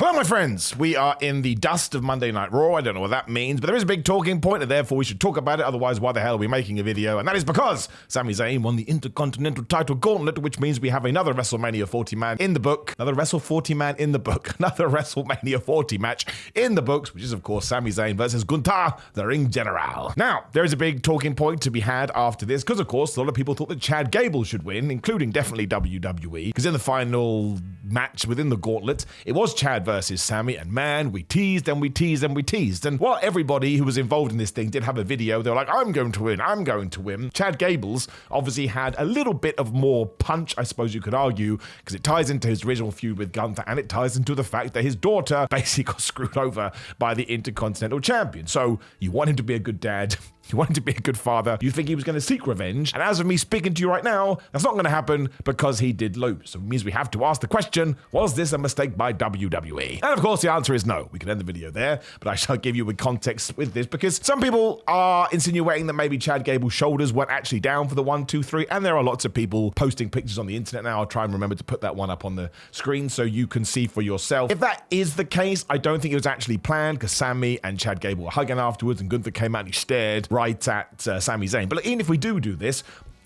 Hello, my friends. We are in the dust of Monday Night Raw. I don't know what that means, but there is a big talking point, and therefore we should talk about it. Otherwise, why the hell are we making a video? And that is because Sami Zayn won the Intercontinental title gauntlet, which means we have another WrestleMania 40 man in the book. Another WrestleMania 40 match in the books, which is, of course, Sami Zayn versus Gunther, the Ring General. Now, there is a big talking point to be had after this, because, of course, a lot of people thought that Chad Gable should win, including definitely WWE, because in the final match within the gauntlet, it was Chad versus Sami, and man, we teased and we teased and we teased. And while everybody who was involved in this thing did have a video, they were like, I'm going to win. Chad Gable's obviously had a little bit of more punch, I suppose you could argue, because it ties into his original feud with Gunther, and it ties into the fact that his daughter basically got screwed over by the Intercontinental Champion. So you want him to be a good dad. You want him to be a good father. You think he was going to seek revenge. And as of me speaking to you right now, that's not going to happen because he did lose. So it means we have to ask the question, was this a mistake by WWE? And of course, the answer is no. We can end the video there, but I shall give you a context with this because some people are insinuating that maybe Chad Gable's shoulders weren't actually down for the 1, 2, 3. And there are lots of people posting pictures on the internet now. I'll try and remember to put that one up on the screen so you can see for yourself. If that is the case, I don't think it was actually planned because Sami and Chad Gable were hugging afterwards and Gunther came out and he stared right at Sami Zayn. But even if we do this,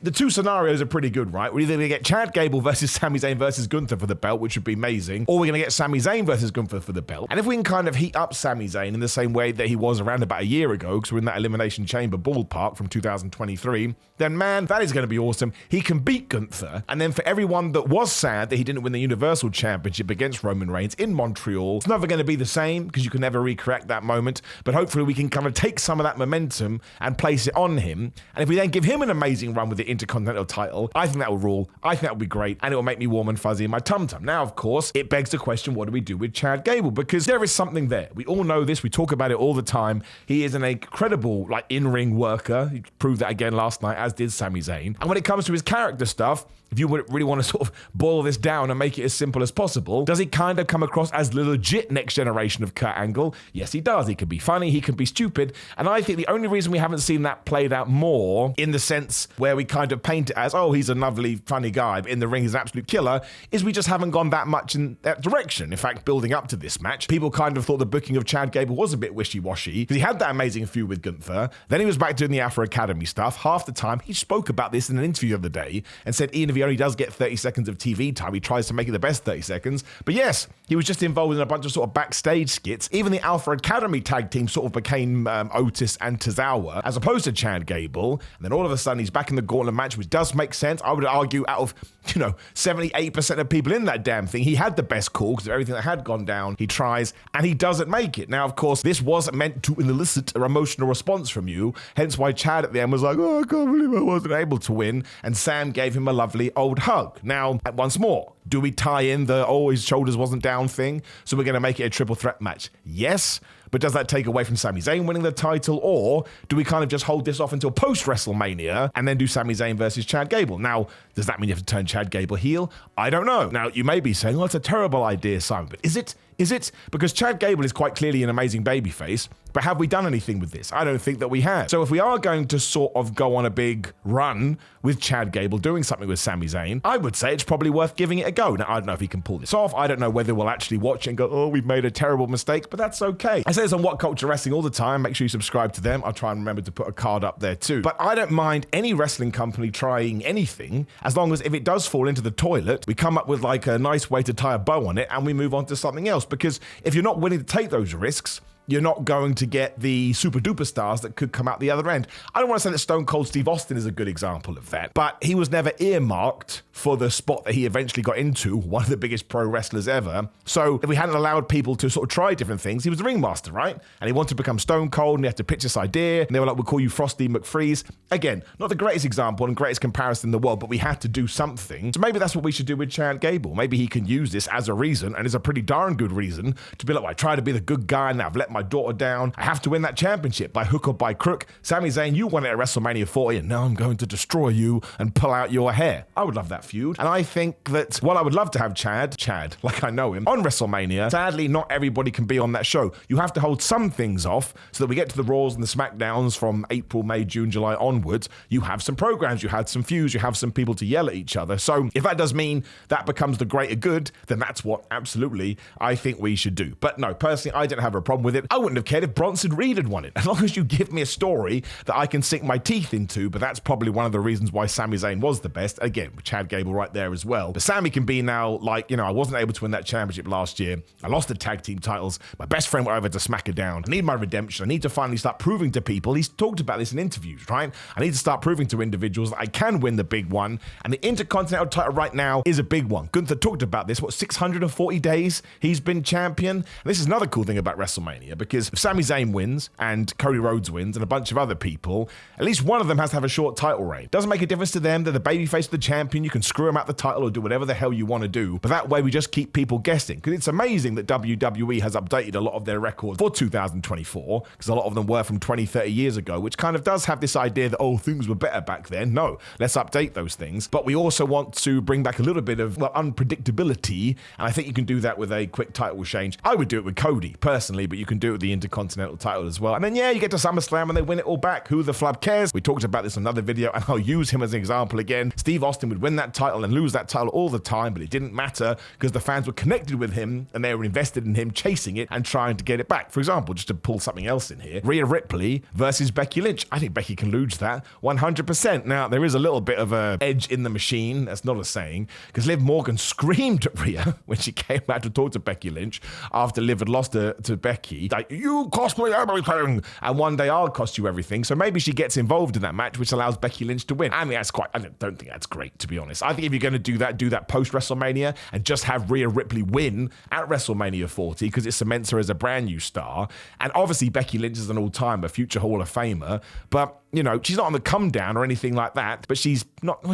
the two scenarios are pretty good, right? We're either going to get Chad Gable versus Sami Zayn versus Gunther for the belt, which would be amazing, or we're going to get Sami Zayn versus Gunther for the belt. And if we can kind of heat up Sami Zayn in the same way that he was around about a year ago, because we're in that Elimination Chamber ballpark from 2023, then man, that is going to be awesome. He can beat Gunther. And then for everyone that was sad that he didn't win the Universal Championship against Roman Reigns in Montreal, it's never going to be the same because you can never recreate that moment. But hopefully we can kind of take some of that momentum and place it on him. And if we then give him an amazing run with the Intercontinental title, I think that will rule. I think that will be great, and it will make me warm and fuzzy in my tum-tum. Now, of course, it begs the question, what do we do with Chad Gable? Because there is something there. We all know this. We talk about it all the time. He is an incredible, in-ring worker. He proved that again last night, as did Sami Zayn. And when it comes to his character stuff, if you really want to sort of boil this down and make it as simple as possible, does he kind of come across as the legit next generation of Kurt Angle? Yes, he does. He can be funny, he can be stupid, and I think the only reason we haven't seen that played out more in the sense where we kind of paint it as, oh, he's a lovely, funny guy, but in the ring he's an absolute killer, is we just haven't gone that much in that direction. In fact, building up to this match, people kind of thought the booking of Chad Gable was a bit wishy-washy, because he had that amazing feud with Gunther, then he was back doing the Afro Academy stuff. Half the time, he spoke about this in an interview the other day, and said Ian, if he only does get 30 seconds of TV time, he tries to make it the best 30 seconds. But yes, he was just involved in a bunch of sort of backstage skits. Even the Alpha Academy tag team sort of became Otis and Tozawa, as opposed to Chad Gable. And then all of a sudden, he's back in the gauntlet match, which does make sense. I would argue out of, 78% of people in that damn thing, he had the best call because of everything that had gone down. He tries, and he doesn't make it. Now, of course, this wasn't meant to elicit an emotional response from you, hence why Chad at the end was like, oh, I can't believe I wasn't able to win. And Sam gave him a lovely old hug. Now, once more, do we tie in the, his shoulders wasn't down thing? So we're going to make it a triple threat match? Yes. But does that take away from Sami Zayn winning the title? Or do we kind of just hold this off until post-WrestleMania and then do Sami Zayn versus Chad Gable? Now, does that mean you have to turn Chad Gable heel? I don't know. Now, you may be saying, it's a terrible idea, Simon, but is it? Is it? Because Chad Gable is quite clearly an amazing babyface, but have we done anything with this? I don't think that we have. So if we are going to sort of go on a big run with Chad Gable doing something with Sami Zayn, I would say it's probably worth giving it a go. Now, I don't know if he can pull this off. I don't know whether we'll actually watch it and go, we've made a terrible mistake, but that's okay. I say this on What Culture Wrestling all the time. Make sure you subscribe to them. I'll try and remember to put a card up there too. But I don't mind any wrestling company trying anything, as long as if it does fall into the toilet, we come up with a nice way to tie a bow on it and we move on to something else. Because if you're not willing to take those risks, you're not going to get the super duper stars that could come out the other end. I don't want to say that Stone Cold Steve Austin is a good example of that, but he was never earmarked for the spot that he eventually got into, one of the biggest pro wrestlers ever. So if we hadn't allowed people to sort of try different things, he was the ringmaster, right? And he wanted to become Stone Cold, and he had to pitch this idea, and they were like, we'll call you Frosty McFreeze. Again, not the greatest example and greatest comparison in the world, but we had to do something. So maybe that's what we should do with Chad Gable. Maybe he can use this as a reason, and it's a pretty darn good reason, to be like, well, I try to be the good guy, and I've let my daughter down. I have to win that championship by hook or by crook. Sami Zayn, you won it at WrestleMania 40, and now I'm going to destroy you and pull out your hair. I would love that feud. And I think that while I would love to have Chad, like I know him, on WrestleMania, sadly, not everybody can be on that show. You have to hold some things off so that we get to the Raws and the SmackDowns from April, May, June, July onwards. You have some programs, you had some feuds, you have some people to yell at each other. So if that does mean that becomes the greater good, then that's what absolutely I think we should do. But no, personally, I don't have a problem with it. I wouldn't have cared if Bronson Reed had won it, as long as you give me a story that I can sink my teeth into. But that's probably one of the reasons why Sami Zayn was the best. Again, with Chad Gable right there as well. But Sami can be now like, I wasn't able to win that championship last year. I lost the tag team titles. My best friend went over to smack her down. I need my redemption. I need to finally start proving to people. He's talked about this in interviews, right? I need to start proving to individuals that I can win the big one. And the Intercontinental title right now is a big one. Gunther talked about this. 640 days he's been champion? And this is another cool thing about WrestleMania, because if Sami Zayn wins and Cody Rhodes wins and a bunch of other people, at least one of them has to have a short title reign. Doesn't make a difference to them. They're the babyface of the champion. You can screw them out the title or do whatever the hell you want to do. But that way we just keep people guessing, because it's amazing that WWE has updated a lot of their records for 2024, because a lot of them were from 20, 30 years ago, which kind of does have this idea that, things were better back then. No, let's update those things. But we also want to bring back a little bit of unpredictability, and I think you can do that with a quick title change. I would do it with Cody, personally, but you can do it with the Intercontinental title as well. And then, you get to SummerSlam and they win it all back. Who the flub cares? We talked about this in another video, and I'll use him as an example again. Steve Austin would win that title and lose that title all the time, but it didn't matter because the fans were connected with him and they were invested in him chasing it and trying to get it back. For example, just to pull something else in here, Rhea Ripley versus Becky Lynch. I think Becky can lose that 100%. Now, there is a little bit of a edge in the machine. That's not a saying, because Liv Morgan screamed at Rhea when she came out to talk to Becky Lynch after Liv had lost to Becky. Like, you cost me everything, and one day I'll cost you everything. So maybe she gets involved in that match, which allows Becky Lynch to win. I mean, I don't think that's great, to be honest. I think if you're going to do that post WrestleMania and just have Rhea Ripley win at WrestleMania 40, because it cements her as a brand new star. And obviously Becky Lynch is an all-timer, future Hall of Famer, but she's not on the come down or anything like that, but she's not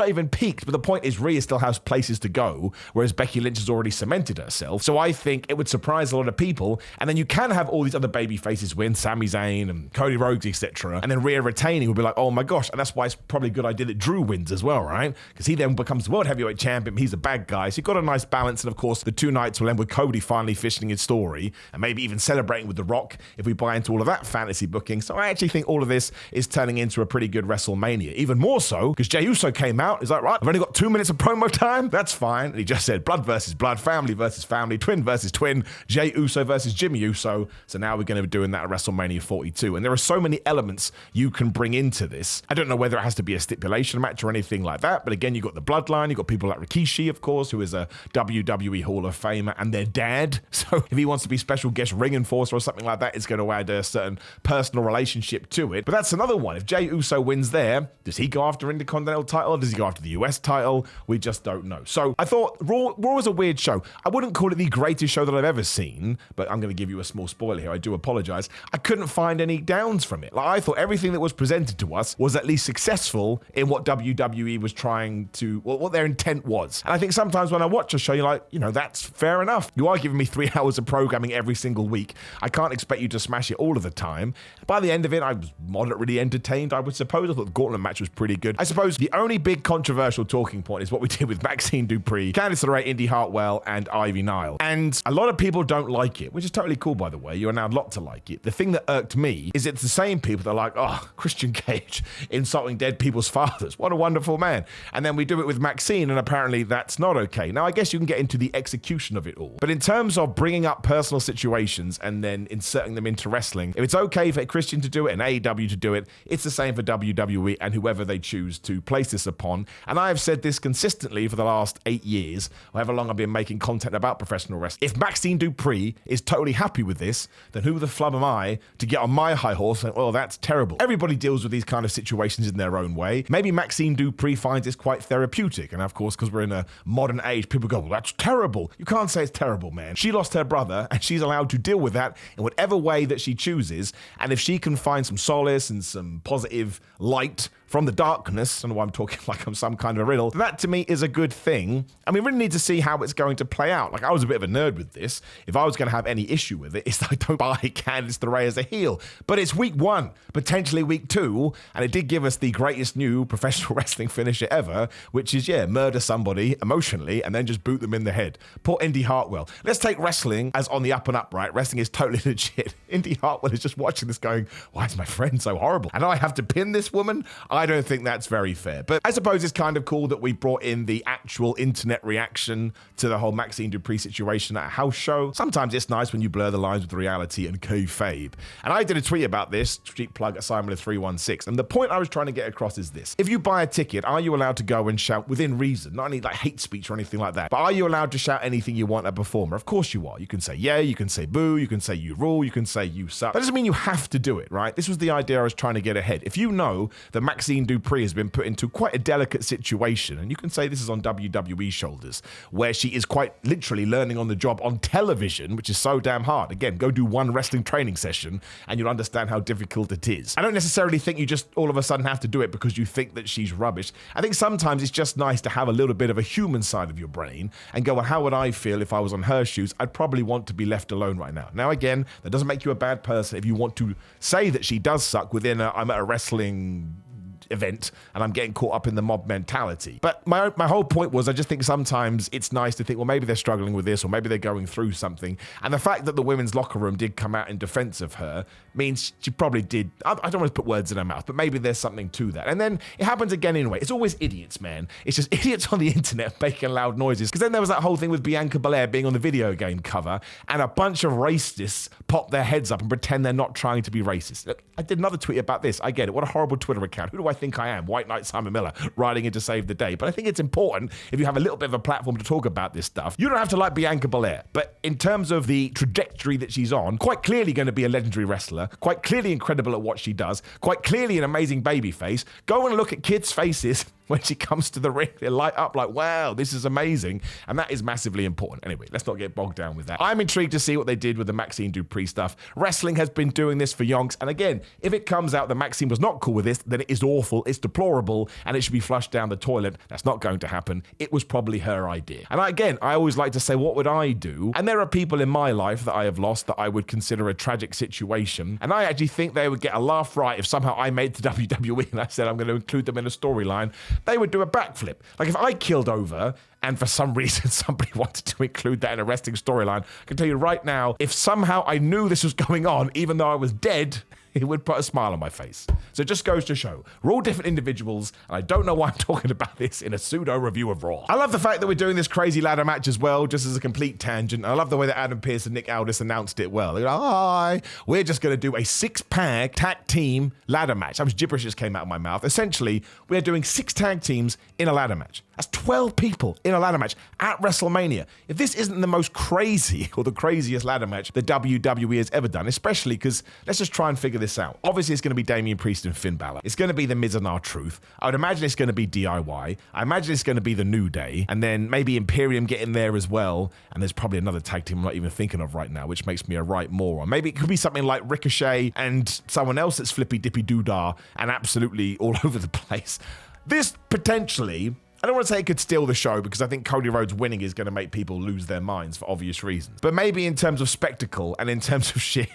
even peaked. But the point is, Rhea still has places to go, whereas Becky Lynch has already cemented herself. So I think it would surprise a lot of people. And then you can have all these other baby faces win, Sami Zayn and Cody Rhodes, etc. And then Rhea retaining will be like, oh my gosh. And that's why it's probably a good idea that Drew wins as well, right? Because he then becomes World Heavyweight Champion. He's a bad guy. So you've got a nice balance. And of course, the two nights will end with Cody finally finishing his story and maybe even celebrating with The Rock if we buy into all of that fantasy booking. So I actually think all of this is turning into a pretty good WrestleMania. Even more so because Jey Uso came out. He's like, right, I've only got 2 minutes of promo time. That's fine. And he just said blood versus blood, family versus family, twin versus twin, Jey Uso versus Jimmy Uso. So now we're going to be doing that at WrestleMania 42. And there are so many elements you can bring into this. I don't know whether it has to be a stipulation match or anything like that. But again, you've got the bloodline. You've got people like Rikishi, of course, who is a WWE Hall of Famer and their dad. So if he wants to be special guest ring enforcer or something like that, it's going to add a certain personal relationship to it. But that's another one. If Jey Uso wins there, does he go after Intercontinental title? Does he go after the US title? We just don't know. So I thought Raw was a weird show. I wouldn't call it the greatest show that I've ever seen, but I'm going to give you a small spoiler here. I do apologize. I couldn't find any downs from it. Like, I thought everything that was presented to us was at least successful in what WWE was trying to, what their intent was. And I think sometimes when I watch a show, you're like, that's fair enough. You are giving me 3 hours of programming every single week. I can't expect you to smash it all of the time. By the end of it, I was moderately entertained, I would suppose. I thought the Gauntlet match was pretty good. I suppose the only big controversial talking point is what we did with Maxine Dupri, Candice LeRae, Indy Hartwell, and Ivy Nile. And a lot of people don't like it, which is totally cool, by the way. You're allowed not to like it. The thing that irked me is it's the same people that are like, oh, Christian Cage insulting dead people's fathers. What a wonderful man. And then we do it with Maxine, and apparently that's not okay. Now, I guess you can get into the execution of it all. But in terms of bringing up personal situations and then inserting them into wrestling, if it's okay for Christian to do it and AEW to do it, it's the same for WWE and whoever they choose to place this upon. And I have said this consistently for the last 8 years, however long I've been making content about professional wrestling. If Maxine Dupri is totally happy with this, then who the flub am I to get on my high horse and, well, that's terrible. Everybody deals with these kind of situations in their own way. Maybe Maxine Dupri finds this quite therapeutic. And of course, because we're in a modern age, people go, well, that's terrible. You can't say it's terrible, man. She lost her brother and she's allowed to deal with that in whatever way that she chooses. And if she can find some solace and some positive light from the darkness, I don't know why I'm talking like I'm some kind of riddle, that to me is a good thing. And we really need to see how it's going to play out. Like, I was a bit of a nerd with this. If I was going to have any issue with it, it's that I don't buy Candice LeRae as a heel. But it's week 1, potentially week 2, and it did give us the greatest new professional wrestling finisher ever, which is, murder somebody emotionally and then just boot them in the head. Poor Indy Hartwell. Let's take wrestling as on the up and up, right? Wrestling is totally legit. Indy Hartwell is just watching this going, why is my friend so horrible? And I have to pin this woman? I don't think that's very fair. But I suppose it's kind of cool that we brought in the actual internet reaction to the whole Maxine Dupri situation at a house show. Sometimes it's nice when you blur the lines with reality and kayfabe. And I did a tweet about this, street plug assignment of 316. And the point I was trying to get across is this. If you buy a ticket, are you allowed to go and shout within reason? Not any like hate speech or anything like that. But are you allowed to shout anything you want at a performer? Of course you are. You can say yeah, you can say boo, you can say you rule, you can say you suck. That doesn't mean you have to do it, right? This was the idea I was trying to get ahead. If you know that Maxine Dupri has been put into quite a delicate situation, and you can say this is on WWE's shoulders, where she is quite literally learning on the job on television, which is so damn hard. Again, go do one wrestling training session and you'll understand how difficult it is. I don't necessarily think you just all of a sudden have to do it because you think that she's rubbish. I think sometimes it's just nice to have a little bit of a human side of your brain and go, well, how would I feel if I was on her shoes? I'd probably want to be left alone right now. Now, again, that doesn't make you a bad person if you want to say that she does suck within I'm at a wrestling event and I'm getting caught up in the mob mentality. But my whole point was, I just think sometimes it's nice to think, well, maybe they're struggling with this or maybe they're going through something. And the fact that the women's locker room did come out in defense of her means she probably did. I don't want to put words in her mouth, but maybe there's something to that. And then it happens again anyway. It's always idiots, man. It's just idiots on the internet making loud noises. Because then there was that whole thing with Bianca Belair being on the video game cover and a bunch of racists pop their heads up and pretend they're not trying to be racist. Look, I did another tweet about this. I get it. What a horrible Twitter account. Who do I think I am? White Knight Simon Miller riding in to save the day. But I think it's important if you have a little bit of a platform to talk about this stuff. You don't have to like Bianca Belair, but in terms of the trajectory that she's on, quite clearly going to be a legendary wrestler, quite clearly incredible at what she does, quite clearly an amazing babyface. Go and look at kids' faces when she comes to the ring. They light up like, wow, this is amazing. And that is massively important. Anyway, let's not get bogged down with that. I'm intrigued to see what they did with the Maxine Dupri stuff. Wrestling has been doing this for yonks. And again, if it comes out that Maxine was not cool with this, then it is awful, it's deplorable, and it should be flushed down the toilet. That's not going to happen. It was probably her idea. And I always like to say, what would I do? And there are people in my life that I have lost that I would consider a tragic situation. And I actually think they would get a laugh right if somehow I made to WWE and I said I'm going to include them in a storyline. They would do a backflip. Like if I killed over and for some reason somebody wanted to include that in a wrestling storyline, I can tell you right now, if somehow I knew this was going on, even though I was dead, it would put a smile on my face. So it just goes to show, we're all different individuals, and I don't know why I'm talking about this in a pseudo review of Raw. I love the fact that we're doing this crazy ladder match as well, just as a complete tangent. I love the way that Adam Pearce and Nick Aldis announced it well. They're like, hi, we're just going to do a 6-pack tag team ladder match. That was gibberish just came out of my mouth. Essentially, we're doing 6 tag teams in a ladder match. That's 12 people in a ladder match at WrestleMania. If this isn't the most crazy or the craziest ladder match the WWE has ever done, especially because let's just try and figure this out. Obviously, it's going to be Damian Priest and Finn Balor. It's going to be The Miz and R-Truth. I would imagine it's going to be DIY. I imagine it's going to be The New Day. And then maybe Imperium get in there as well. And there's probably another tag team I'm not even thinking of right now, which makes me a right moron. Maybe it could be something like Ricochet and someone else that's flippy dippy doodah and absolutely all over the place. This potentially, I don't want to say it could steal the show because I think Cody Rhodes winning is going to make people lose their minds for obvious reasons. But maybe in terms of spectacle and in terms of sheer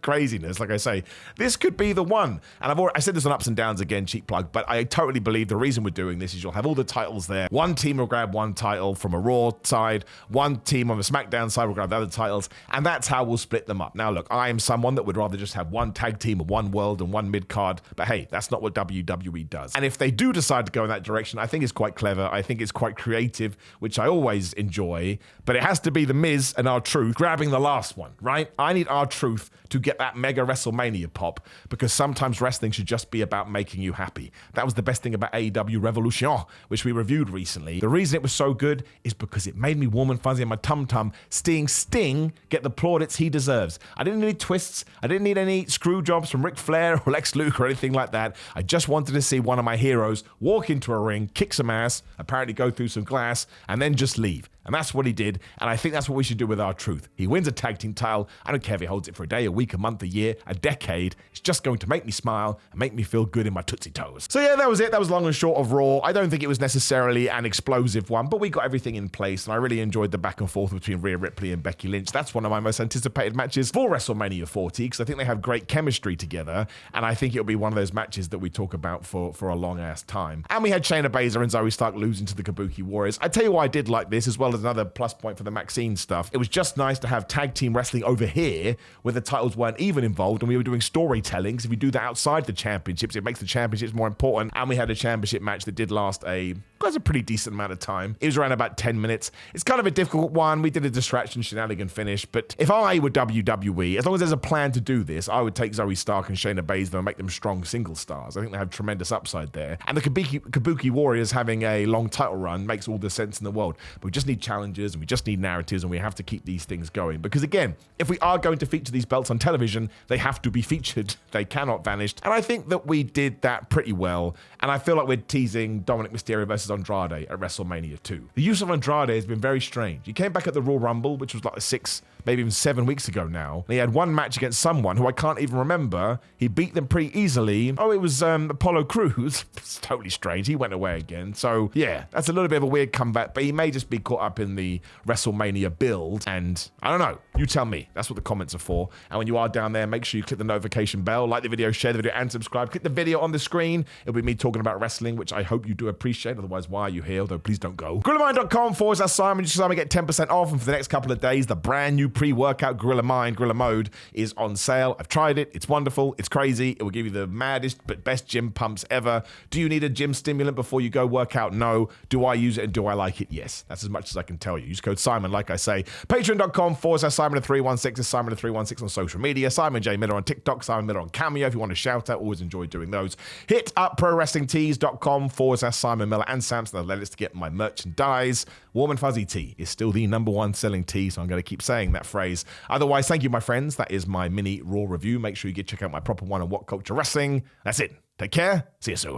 craziness, like I say, this could be the one. And I said this on Ups and Downs again, cheap plug, but I totally believe the reason we're doing this is you'll have all the titles there. One team will grab one title from a Raw side, one team on the SmackDown side will grab the other titles, and that's how we'll split them up. Now look, I am someone that would rather just have one tag team, one world and one mid-card, but hey, that's not what WWE does. And if they do decide to go in that direction, I think it's quite clever. I think it's quite creative, which I always enjoy, but it has to be The Miz and R-Truth grabbing the last one, right? I need R-Truth to get that mega WrestleMania pop because sometimes wrestling should just be about making you happy. That was the best thing about AEW Revolution, which we reviewed recently. The reason it was so good is because it made me warm and fuzzy in my tum-tum, seeing Sting get the plaudits he deserves. I didn't need twists. I didn't need any screw jobs from Ric Flair or Lex Luger or anything like that. I just wanted to see one of my heroes walk into a ring, kick some ass, apparently go through some glass, and then just leave. And that's what he did, and I think that's what we should do with our truth. He wins a tag team title. I don't care if he holds it for a day, a week, a month, a year, a decade. It's just going to make me smile and make me feel good in my Tootsie Toes. So yeah, that was it. That was long and short of Raw. I don't think it was necessarily an explosive one, but we got everything in place, and I really enjoyed the back and forth between Rhea Ripley and Becky Lynch. That's one of my most anticipated matches for WrestleMania 40, because I think they have great chemistry together, and I think it'll be one of those matches that we talk about for a long ass time. And we had Shayna Baszler and Zoe Stark losing to the Kabuki Warriors. I tell you why I did like this, as well as another plus point for the Maxine stuff. It was just nice to have tag team wrestling over here where the titles weren't even involved, and we were doing storytelling. Because if you do that outside the championships, it makes the championships more important. And we had a championship match that did last a pretty decent amount of time. It was around about 10 minutes. It's kind of a difficult one. We did a distraction shenanigan finish, but if I were WWE, as long as there's a plan to do this, I would take Zoe Stark and Shayna Baszler and make them strong single stars. I think they have tremendous upside there. And the Kabuki Warriors having a long title run makes all the sense in the world. But we just need challenges, and we just need narratives, and we have to keep these things going. Because again, if we are going to feature these belts on television, they have to be featured. They cannot vanish. And I think that we did that pretty well. And I feel like we're teasing Dominic Mysterio versus Andrade at WrestleMania 2. The use of Andrade has been very strange. He came back at the Royal Rumble, which was like 6, maybe even 7 weeks ago now. And he had one match against someone who I can't even remember. He beat them pretty easily. Oh, it was Apollo Crews. It's totally strange. He went away again. So yeah, that's a little bit of a weird comeback, but he may just be caught up in the WrestleMania build. And I don't know. You tell me. That's what the comments are for. And when you are down there, make sure you click the notification bell, like the video, share the video, and subscribe. Click the video on the screen. It'll be me talking about wrestling, which I hope you do appreciate. Otherwise, why are you here? Although, please don't go. GorillaMind.com/Simon. Just Simon, get 10% off. And for the next couple of days, the brand new pre-workout Gorilla Mind, Gorilla Mode, is on sale. I've tried it. It's wonderful. It's crazy. It will give you the maddest but best gym pumps ever. Do you need a gym stimulant before you go work out? No. Do I use it and do I like it? Yes. That's as much as I can tell you. Use code Simon, like I say. Patreon.com/Simon316 is Simon316 on social media. Simon J. Miller on TikTok. Simon Miller on Cameo. If you want to shout out, always enjoy doing those. Hit up ProWrestlingTees.com/Simon Miller and Samson Athletics to get my merchandise. Warm and Fuzzy Tea is still the #1 selling tea, so I'm going to keep saying that phrase. Otherwise, thank you, my friends. That is my mini Raw review. Make sure you check out my proper one on What Culture Wrestling. That's it. Take care. See you soon.